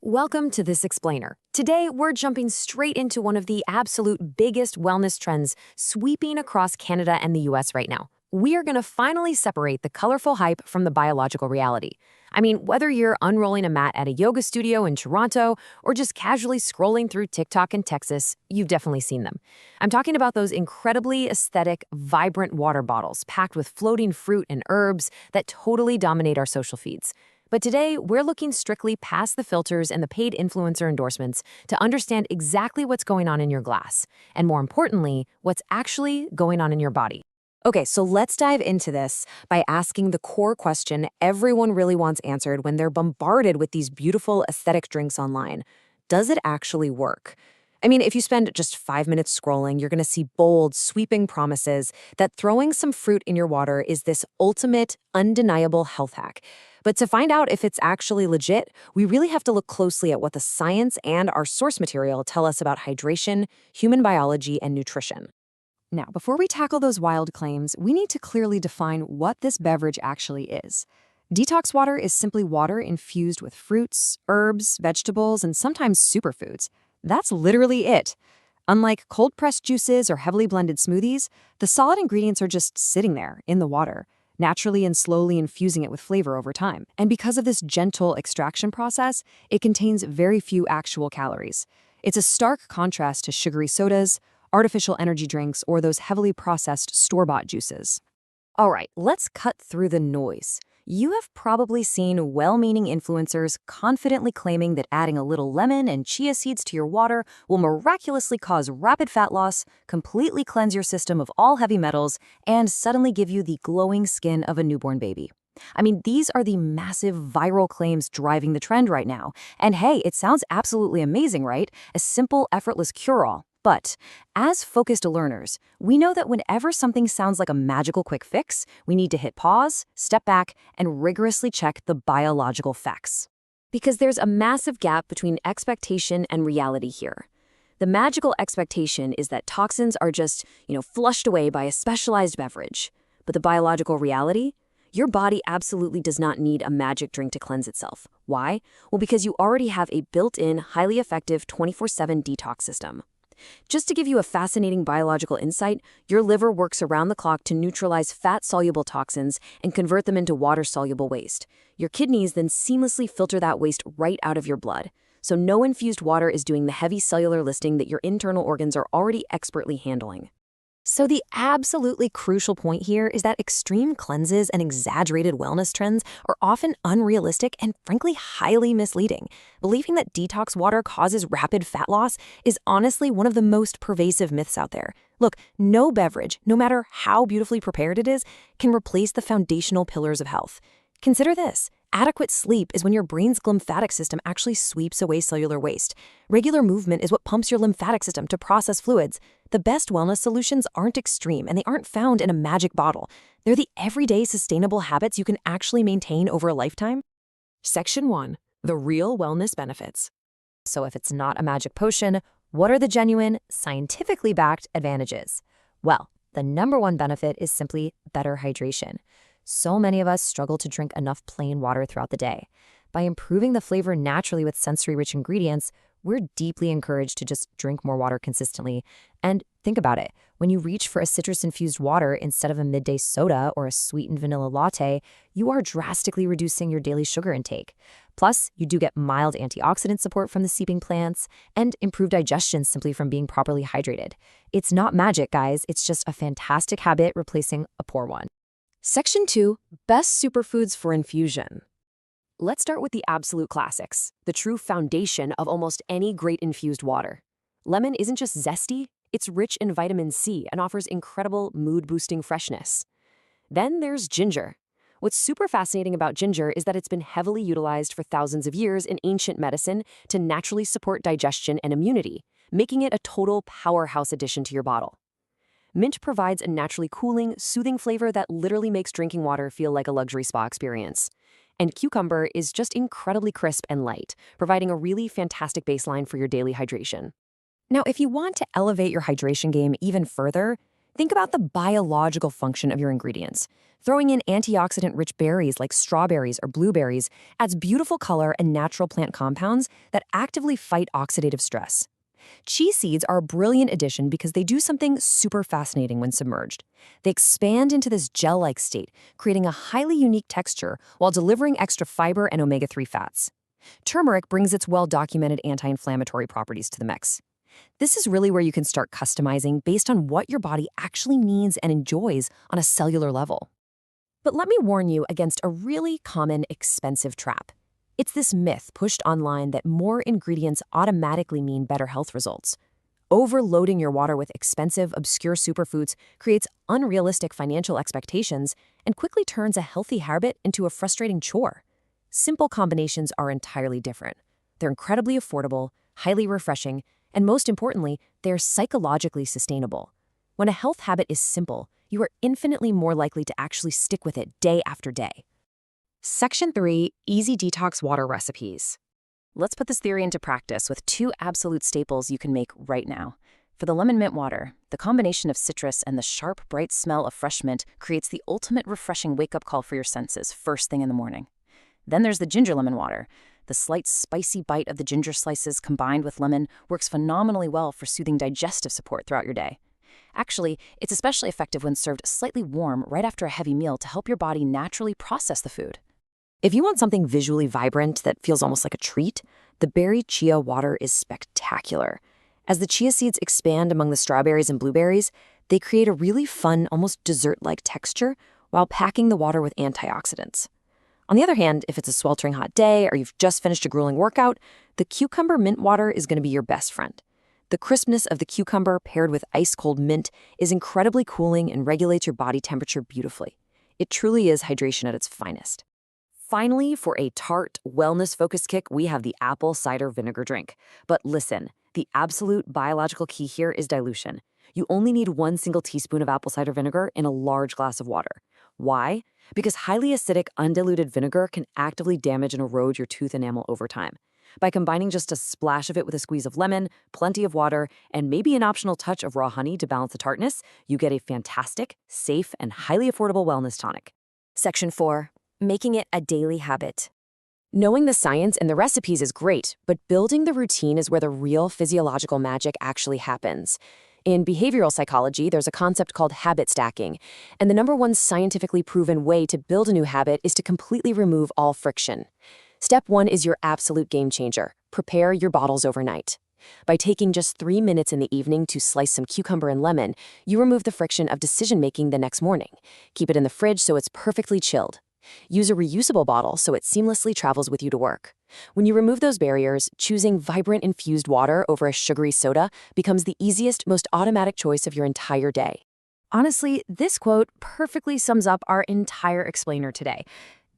Welcome to This Explainer. Today, we're jumping straight into one of the absolute biggest wellness trends sweeping across Canada and the US right now. We are going to finally separate the colorful hype from the biological reality. I mean, whether you're unrolling a mat at a yoga studio in Toronto or just casually scrolling through TikTok in Texas, you've definitely seen them. I'm talking about those incredibly aesthetic, vibrant water bottles packed with floating fruit and herbs that totally dominate our social feeds. But today, we're looking strictly past the filters and the paid influencer endorsements to understand exactly what's going on in your glass, and more importantly, what's actually going on in your body. Okay, so let's dive into this by asking the core question everyone really wants answered when they're bombarded with these beautiful aesthetic drinks online. Does it actually work? I mean, if you spend just 5 minutes scrolling, you're going to see bold, sweeping promises that throwing some fruit in your water is this ultimate, undeniable health hack. But to find out if it's actually legit, we really have to look closely at what the science and our source material tell us about hydration, human biology, and nutrition. Now, before we tackle those wild claims, we need to clearly define what this beverage actually is. Detox water is simply water infused with fruits, herbs, vegetables, and sometimes superfoods. That's literally it. Unlike cold-pressed juices or heavily blended smoothies, the solid ingredients are just sitting there in the water, naturally and slowly infusing it with flavor over time. And because of this gentle extraction process, it contains very few actual calories. It's a stark contrast to sugary sodas, artificial energy drinks, or those heavily processed store-bought juices. All right, let's cut through the noise. You have probably seen well-meaning influencers confidently claiming that adding a little lemon and chia seeds to your water will miraculously cause rapid fat loss, completely cleanse your system of all heavy metals, and suddenly give you the glowing skin of a newborn baby. I mean, these are the massive viral claims driving the trend right now. And hey, it sounds absolutely amazing, right? A simple, effortless cure-all. But as focused learners, we know that whenever something sounds like a magical quick fix, we need to hit pause, step back, and rigorously check the biological facts. Because there's a massive gap between expectation and reality here. The magical expectation is that toxins are just, flushed away by a specialized beverage. But the biological reality? Your body absolutely does not need a magic drink to cleanse itself. Why? Well, because you already have a built-in, highly effective 24/7 detox system. Just to give you a fascinating biological insight, your liver works around the clock to neutralize fat-soluble toxins and convert them into water-soluble waste. Your kidneys then seamlessly filter that waste right out of your blood. So no infused water is doing the heavy cellular listing that your internal organs are already expertly handling. So the absolutely crucial point here is that extreme cleanses and exaggerated wellness trends are often unrealistic and frankly highly misleading. Believing that detox water causes rapid fat loss is honestly one of the most pervasive myths out there. Look, no beverage, no matter how beautifully prepared it is, can replace the foundational pillars of health. Consider this. Adequate sleep is when your brain's lymphatic system actually sweeps away cellular waste. Regular movement is what pumps your lymphatic system to process fluids. The best wellness solutions aren't extreme, and they aren't found in a magic bottle. They're the everyday sustainable habits you can actually maintain over a lifetime. Section 1. The real wellness benefits. So if it's not a magic potion, what are the genuine, scientifically backed advantages? Well, the number one benefit is simply better hydration. So many of us struggle to drink enough plain water throughout the day. By improving the flavor naturally with sensory-rich ingredients, we're deeply encouraged to just drink more water consistently. And think about it. When you reach for a citrus-infused water instead of a midday soda or a sweetened vanilla latte, you are drastically reducing your daily sugar intake. Plus, you do get mild antioxidant support from the seeping plants and improved digestion simply from being properly hydrated. It's not magic, guys. It's just a fantastic habit replacing a poor one. Section 2. Best superfoods for infusion. Let's start with the absolute classics, the true foundation of almost any great infused water. Lemon isn't just zesty, it's rich in vitamin C and offers incredible mood-boosting freshness. Then there's ginger. What's super fascinating about ginger is that it's been heavily utilized for thousands of years in ancient medicine to naturally support digestion and immunity, making it a total powerhouse addition to your bottle. Mint provides a naturally cooling, soothing flavor that literally makes drinking water feel like a luxury spa experience. And cucumber is just incredibly crisp and light, providing a really fantastic baseline for your daily hydration. Now, if you want to elevate your hydration game even further, Think about the biological function of your ingredients. Throwing in antioxidant-rich berries like strawberries or blueberries adds beautiful color and natural plant compounds that actively fight oxidative stress. Chia seeds are a brilliant addition because they do something super fascinating when submerged. They expand into this gel-like state, creating a highly unique texture while delivering extra fiber and omega-3 fats. Turmeric brings its well-documented anti-inflammatory properties to the mix. This is really where you can start customizing based on what your body actually needs and enjoys on a cellular level. But let me warn you against a really common, expensive trap. It's this myth pushed online that more ingredients automatically mean better health results. Overloading your water with expensive, obscure superfoods creates unrealistic financial expectations and quickly turns a healthy habit into a frustrating chore. Simple combinations are entirely different. They're incredibly affordable, highly refreshing, and most importantly, they're psychologically sustainable. When a health habit is simple, you are infinitely more likely to actually stick with it day after day. Section 3, Easy Detox Water Recipes. Let's put this theory into practice with 2 absolute staples you can make right now. For the lemon mint water, the combination of citrus and the sharp, bright smell of fresh mint creates the ultimate refreshing wake-up call for your senses first thing in the morning. Then there's the ginger lemon water. The slight spicy bite of the ginger slices combined with lemon works phenomenally well for soothing digestive support throughout your day. Actually, it's especially effective when served slightly warm right after a heavy meal to help your body naturally process the food. If you want something visually vibrant that feels almost like a treat, the berry chia water is spectacular. As the chia seeds expand among the strawberries and blueberries, they create a really fun, almost dessert-like texture while packing the water with antioxidants. On the other hand, if it's a sweltering hot day or you've just finished a grueling workout, the cucumber mint water is going to be your best friend. The crispness of the cucumber paired with ice-cold mint is incredibly cooling and regulates your body temperature beautifully. It truly is hydration at its finest. Finally, for a tart, wellness-focused kick, we have the apple cider vinegar drink. But listen, the absolute biological key here is dilution. You only need 1 single teaspoon of apple cider vinegar in a large glass of water. Why? Because highly acidic, undiluted vinegar can actively damage and erode your tooth enamel over time. By combining just a splash of it with a squeeze of lemon, plenty of water, and maybe an optional touch of raw honey to balance the tartness, you get a fantastic, safe, and highly affordable wellness tonic. Section 4. Making it a daily habit. Knowing the science and the recipes is great, but building the routine is where the real physiological magic actually happens. In behavioral psychology, there's a concept called habit stacking, and the #1 scientifically proven way to build a new habit is to completely remove all friction. Step 1 is your absolute game changer. Prepare your bottles overnight. By taking just 3 minutes in the evening to slice some cucumber and lemon, you remove the friction of decision-making the next morning. Keep it in the fridge so it's perfectly chilled. Use a reusable bottle so it seamlessly travels with you to work. When you remove those barriers, choosing vibrant infused water over a sugary soda becomes the easiest, most automatic choice of your entire day. Honestly, this quote perfectly sums up our entire explainer today.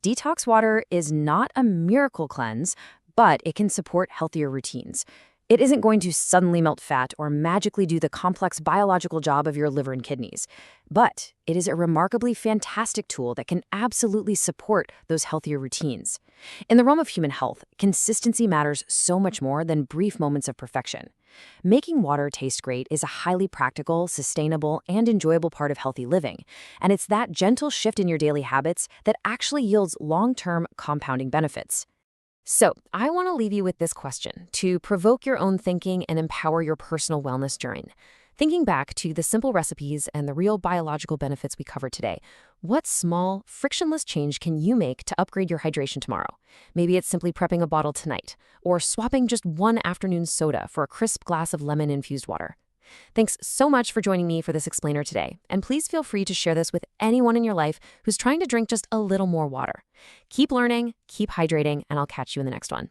Detox water is not a miracle cleanse, but it can support healthier routines. It isn't going to suddenly melt fat or magically do the complex biological job of your liver and kidneys. But it is a remarkably fantastic tool that can absolutely support those healthier routines. In the realm of human health, consistency matters so much more than brief moments of perfection. Making water taste great is a highly practical, sustainable, and enjoyable part of healthy living. And it's that gentle shift in your daily habits that actually yields long-term compounding benefits. So, I want to leave you with this question to provoke your own thinking and empower your personal wellness journey. Thinking back to the simple recipes and the real biological benefits we covered today, what small, frictionless change can you make to upgrade your hydration tomorrow? Maybe it's simply prepping a bottle tonight, or swapping just 1 afternoon soda for a crisp glass of lemon-infused water. Thanks so much for joining me for this explainer today, and please feel free to share this with anyone in your life who's trying to drink just a little more water. Keep learning, keep hydrating, and I'll catch you in the next one.